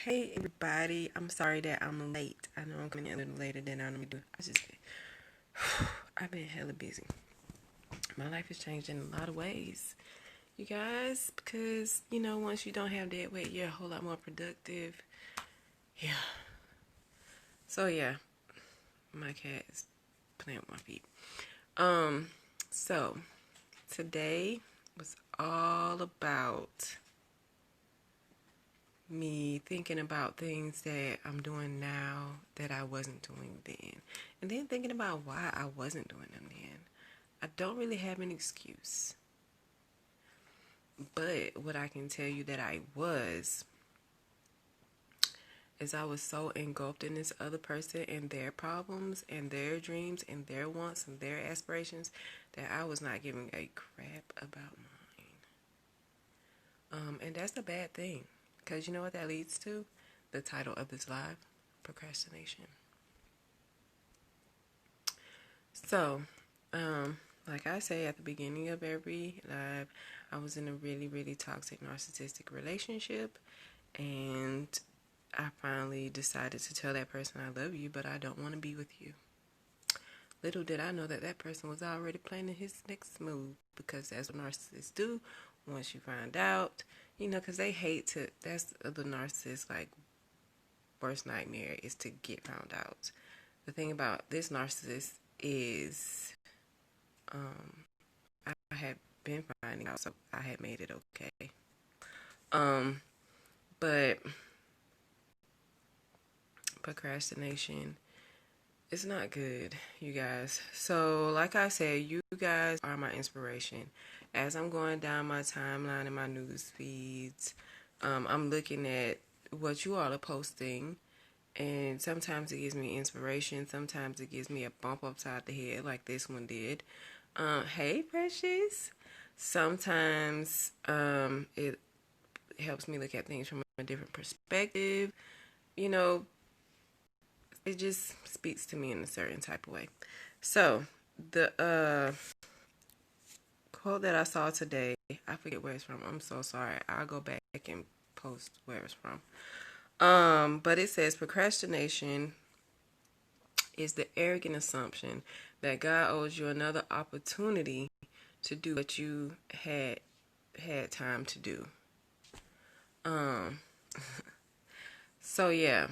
Hey everybody, I'm sorry that I'm late. I know I'm coming in a little later than I normally do. I've been hella busy. My life has changed in a lot of ways, you guys, because once you don't have dead weight, you're a whole lot more productive. Yeah. So yeah, my cat is playing with my feet. So today was all about me thinking about things that I'm doing now that I wasn't doing then. And then thinking about why I wasn't doing them then. I don't really have an excuse. But what I can tell you that I was is I was so engulfed in this other person and their problems and their dreams and their wants and their aspirations that I was not giving a crap about mine. And that's a bad thing. Because you know what that leads to? The title of this live, procrastination. So, like I say at the beginning of every live, I was in a really, really toxic narcissistic relationship, and I finally decided to tell that person I love you, but I don't want to be with you. Little did I know that that person was already planning his next move, because that's what narcissists do. Once you find out, because they hate to, that's the narcissist, like, worst nightmare is to get found out. The thing about this narcissist is, I had been finding out, so I had made it okay. But procrastination is not good, you guys. So, like I said, you guys are my inspiration. As I'm going down my timeline and my news feeds, I'm looking at what you all are posting, and sometimes it gives me inspiration. Sometimes it gives me a bump upside the head, like this one did. Hey, Precious. Sometimes it helps me look at things from a different perspective. You know, it just speaks to me in a certain type of way. So, the quote that I saw today, I forget where it's from. I'm so sorry. I'll go back and post where it's from. But it says procrastination is the arrogant assumption that God owes you another opportunity to do what you had time to do. So yeah,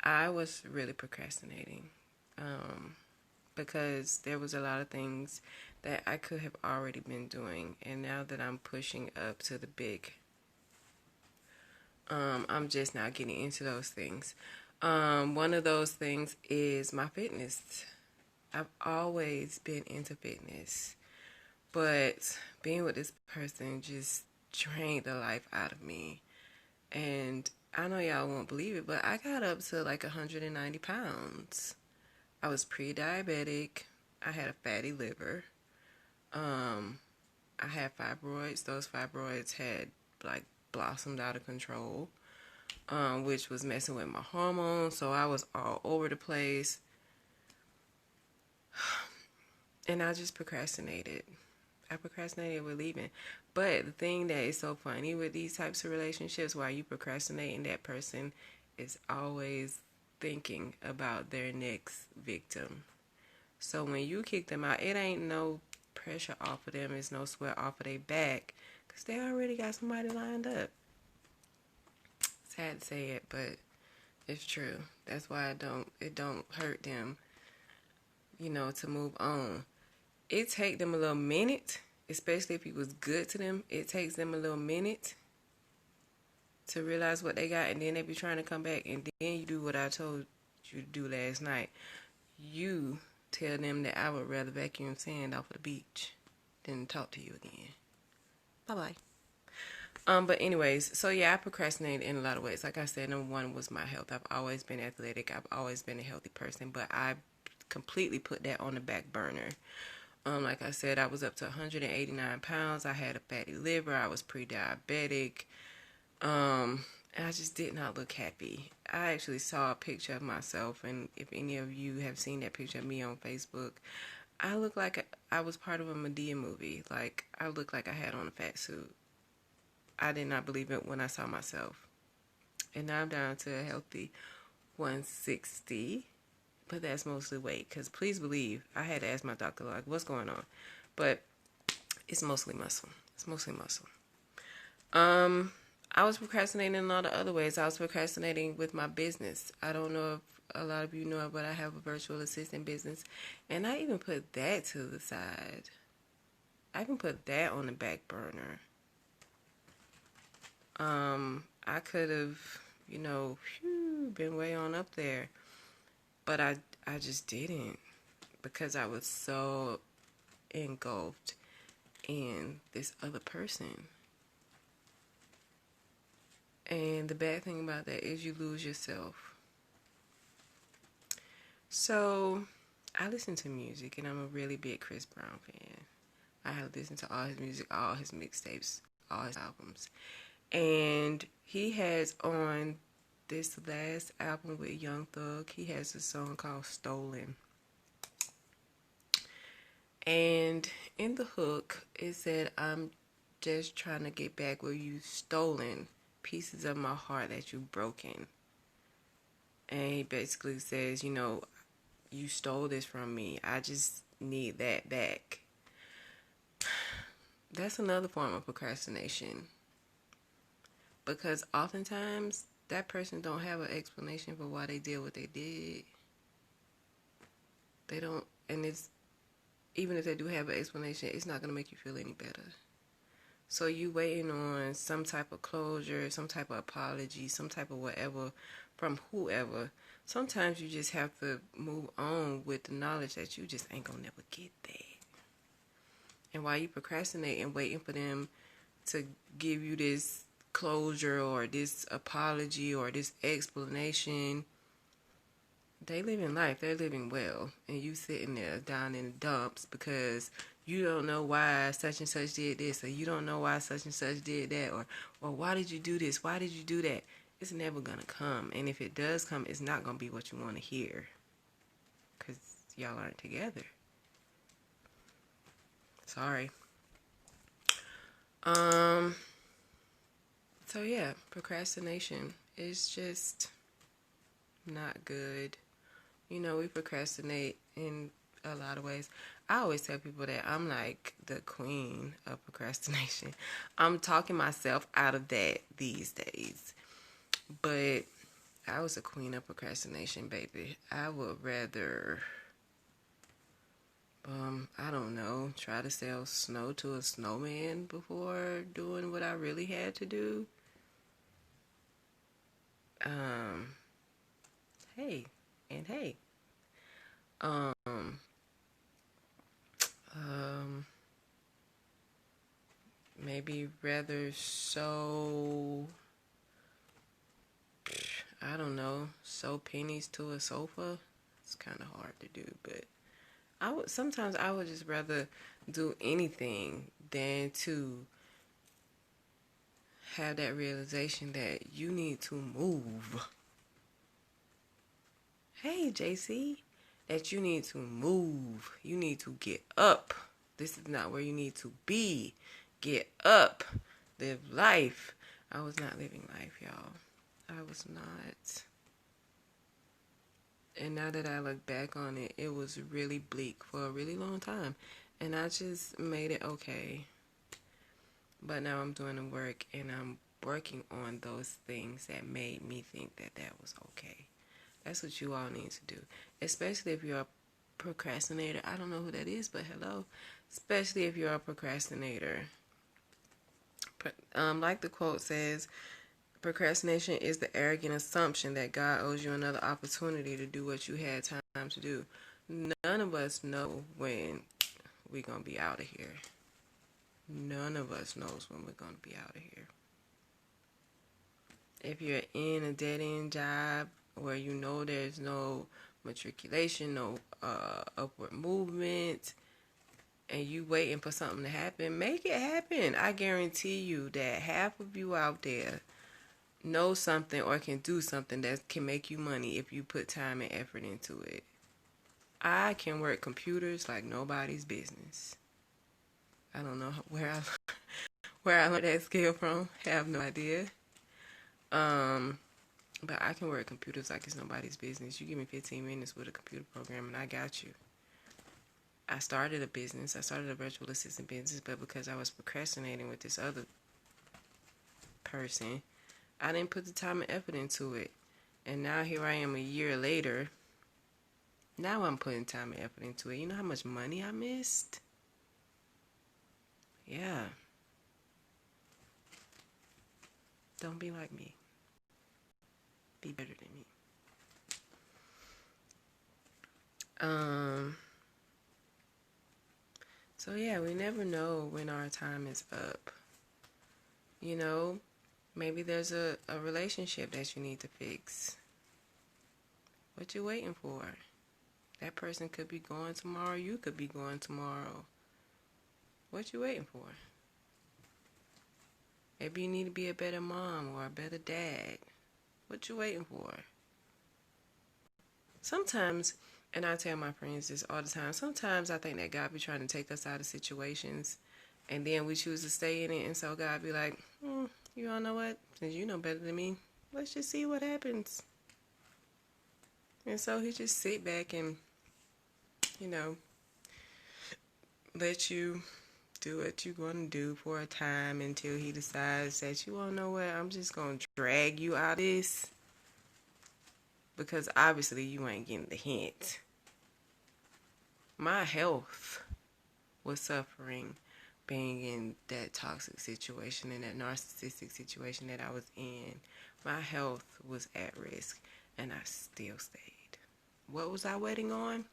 I was really procrastinating because there was a lot of things that I could have already been doing, and now that I'm pushing up to the big, I'm just now getting into those things. One of those things is my fitness. I've always been into fitness, but being with this person just drained the life out of me. And I know y'all won't believe it, but I got up to like 190 pounds. I was pre-diabetic. I had a fatty liver. I had fibroids. Those fibroids had like blossomed out of control, which was messing with my hormones. So I was all over the place. And I just procrastinated. I procrastinated with leaving. But the thing that is so funny with these types of relationships, while you procrastinating, that person is always thinking about their next victim. So when you kick them out, it ain't no pressure off of them. It's no sweat off of their back, because they already got somebody lined up. Sad to say it, but it's true. That's why it don't hurt them, to move on. It take them a little minute, especially if he was good to them. It takes them a little minute to realize what they got, and then they be trying to come back, and then you do what I told you to do last night. You tell them that I would rather vacuum sand off of the beach than talk to you again. Bye-bye. But anyways, so yeah, I procrastinated in a lot of ways. Like I said, number one was my health. I've always been athletic. I've always been a healthy person, but I completely put that on the back burner. Like I said, I was up to 189 pounds. I had a fatty liver. I was pre-diabetic. And I just did not look happy. I actually saw a picture of myself, and if any of you have seen that picture of me on Facebook, I look like I was part of a Medea movie. Like, I looked like I had on a fat suit. I did not believe it when I saw myself. And now I'm down to a healthy 160. But that's mostly weight. Because please believe, I had to ask my doctor, like, what's going on? But it's mostly muscle. It's mostly muscle. I was procrastinating in a lot of other ways. I was procrastinating with my business. I don't know if a lot of you know, but I have a virtual assistant business. And I even put that to the side. I even put that on the back burner. I could have, been way on up there. But I just didn't, because I was so engulfed in this other person. And the bad thing about that is you lose yourself. So I listen to music, and I'm a really big Chris Brown fan. I have listened to all his music, all his mixtapes, all his albums. And he has on this last album with Young Thug, he has a song called Stolen. And in the hook, it said, I'm just trying to get back where you stolen pieces of my heart that you've broken. And he basically says, you stole this from me. I just need that back. That's another form of procrastination. Because oftentimes, that person don't have an explanation for why they did what they did. They don't, and it's, even if they do have an explanation, it's not going to make you feel any better. So you waiting on some type of closure, some type of apology, some type of whatever from whoever. Sometimes you just have to move on with the knowledge that you just ain't going to never get that. And while you procrastinate and waiting for them to give you this closure or this apology or this explanation, they living life. They're living well. And you sitting there down in the dumps because you don't know why such and such did this, or you don't know why such and such did that, or why did you do this? Why did you do that? It's never going to come. And if it does come, it's not going to be what you want to hear, because y'all aren't together. Sorry. So yeah, procrastination is just not good. We procrastinate in a lot of ways. I always tell people that I'm like the queen of procrastination. I'm talking myself out of that these days. But I was a queen of procrastination, baby. I would rather, I don't know, try to sell snow to a snowman before doing what I really had to do. Hey. Maybe rather sew, I don't know, sew pennies to a sofa. It's kind of hard to do, but sometimes I would just rather do anything than to have that realization that you need to move. Hey, JC, that you need to move. You need to get up. This is not where you need to be. Get up. Live life. I was not living life, y'all. I was not. And now that I look back on it, it was really bleak for a really long time. And I just made it okay. But now I'm doing the work, and I'm working on those things that made me think that that was okay. That's what you all need to do. Especially if you're a procrastinator. I don't know who that is, but hello. Especially if you're a procrastinator. Like the quote says, procrastination is the arrogant assumption that God owes you another opportunity to do what you had time to do. None of us know when we're going to be out of here. None of us knows when we're going to be out of here. If you're in a dead-end job where you know there's no matriculation, no upward movement, and you waiting for something to happen, make it happen. I guarantee you that half of you out there know something or can do something that can make you money if you put time and effort into it. I can work computers like nobody's business. I don't know where I learned that skill from. Have no idea. But I can work computers like it's nobody's business. You give me 15 minutes with a computer program and I got you. I started a business. I started a virtual assistant business, but because I was procrastinating with this other person, I didn't put the time and effort into it. And now here I am a year later. Now I'm putting time and effort into it. You know how much money I missed? Yeah. Don't be like me. Be better than me. So yeah, we never know when our time is up. You know, maybe there's a relationship that you need to fix. What you waiting for? That person could be going tomorrow. You could be going tomorrow. What you waiting for? Maybe you need to be a better mom or a better dad. What you waiting for? Sometimes, and I tell my friends this all the time, sometimes I think that God be trying to take us out of situations and then we choose to stay in it, and so God be like, you all know what? Since you know better than me, let's just see what happens. And so he just sit back and, let you do what you're going to do for a time until he decides that you won't know what, I'm just going to drag you out of this. Because obviously you ain't getting the hint. My health was suffering being in that toxic situation, in that narcissistic situation that I was in. My health was at risk, and I still stayed. What was I waiting on?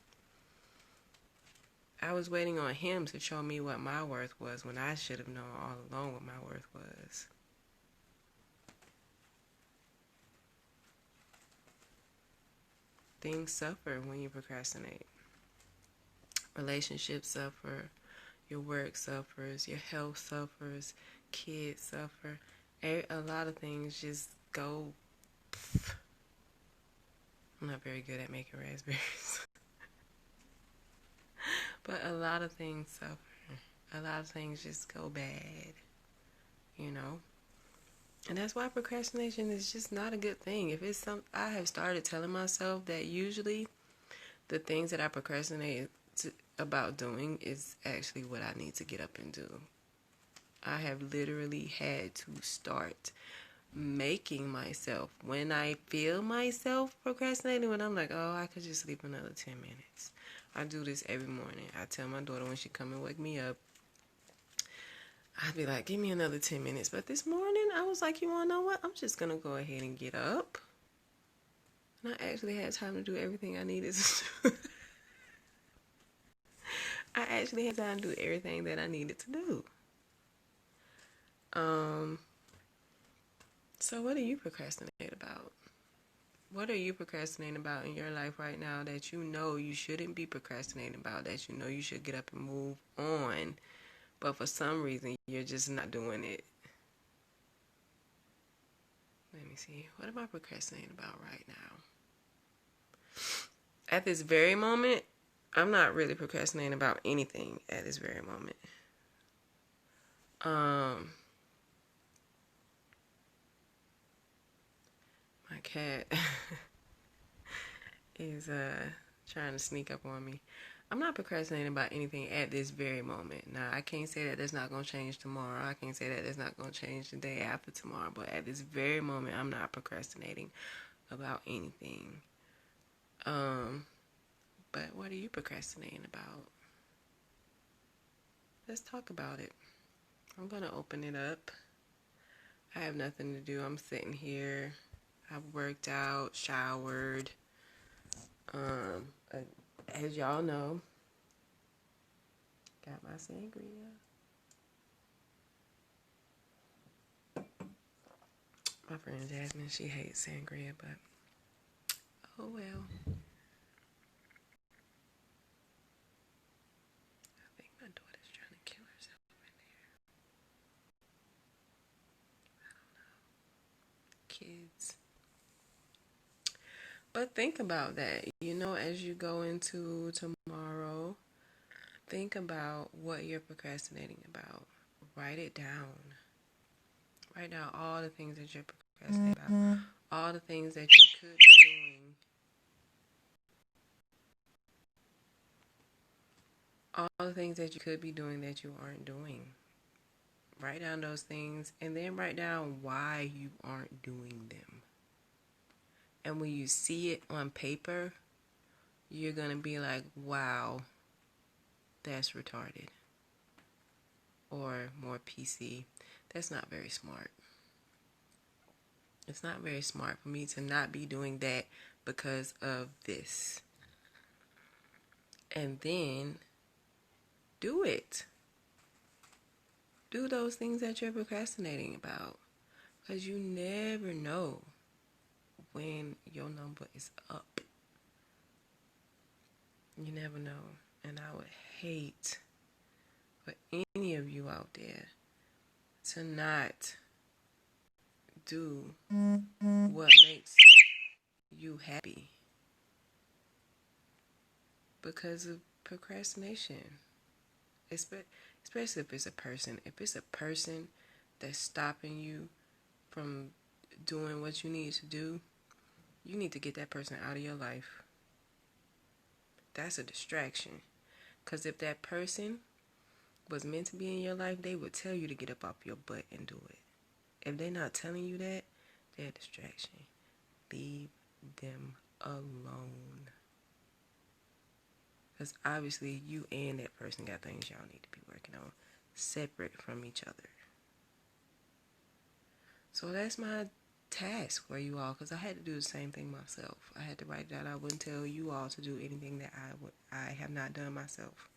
I was waiting on him to show me what my worth was when I should have known all along what my worth was. Things suffer when you procrastinate. Relationships suffer. Your work suffers, your health suffers, kids suffer. A lot of things just go. I'm not very good at making raspberries. But a lot of things suffer. A lot of things just go bad, And that's why procrastination is just not a good thing. If it's I have started telling myself that usually the things that I procrastinate about doing is actually what I need to get up and do. I have literally had to start making myself, when I feel myself procrastinating, when I'm like, oh, I could just sleep another 10 minutes. I do this every morning. I tell my daughter when she come and wake me up, I'd be like, give me another 10 minutes. But this morning, I was like, you want to know what? I'm just going to go ahead and get up. And I actually had time to do everything I needed to do. I actually had time to do everything that I needed to do. So what do you procrastinate about? What are you procrastinating about in your life right now that you know you shouldn't be procrastinating about, that you know you should get up and move on, but for some reason you're just not doing it? Let me see. What am I procrastinating about right now? At this very moment, I'm not really procrastinating about anything at this very moment. My cat is trying to sneak up on me. I'm not procrastinating about anything at this very moment. Now, I can't say that that's not going to change tomorrow. I can't say that that's not going to change the day after tomorrow. But at this very moment, I'm not procrastinating about anything. But what are you procrastinating about? Let's talk about it. I'm going to open it up. I have nothing to do. I'm sitting here. I've worked out, showered. As y'all know, got my sangria. My friend Jasmine, she hates sangria, but oh well. I think my daughter's trying to kill herself in there. I don't know. Kids. But think about that. As you go into tomorrow, think about what you're procrastinating about. Write it down. Write down all the things that you're procrastinating about. all the things that you could be doing, all the things that you could be doing that you aren't doing. Write down those things and then write down why you aren't doing them. And when you see it on paper, you're going to be like, wow, that's retarded. Or more PC, that's not very smart. It's not very smart for me to not be doing that because of this. And then do it. Do those things that you're procrastinating about. Because you never know when your number is up. You never know. And I would hate for any of you out there to not do what makes you happy because of procrastination. Especially if it's a person. If it's a person that's stopping you from doing what you need to do, you need to get that person out of your life. That's a distraction. Because if that person was meant to be in your life, they would tell you to get up off your butt and do it. If they're not telling you that, they're a distraction. Leave them alone. Because obviously you and that person got things y'all need to be working on separate from each other. So that's my task for you all, because I had to do the same thing myself. I had to write it out. I wouldn't tell you all to do anything that I have not done myself.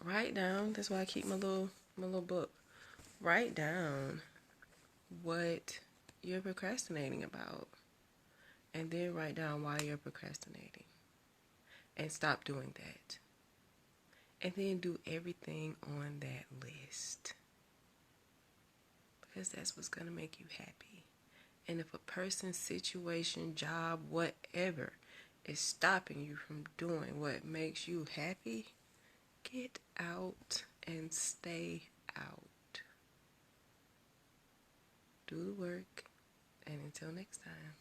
Write down. That's why I keep my little book. Write down what you're procrastinating about, and then write down why you're procrastinating, and stop doing that. And then do everything on that list, because that's what's going to make you happy. And if a person, situation, job, whatever is stopping you from doing what makes you happy, get out and stay out. Do the work, and until next time.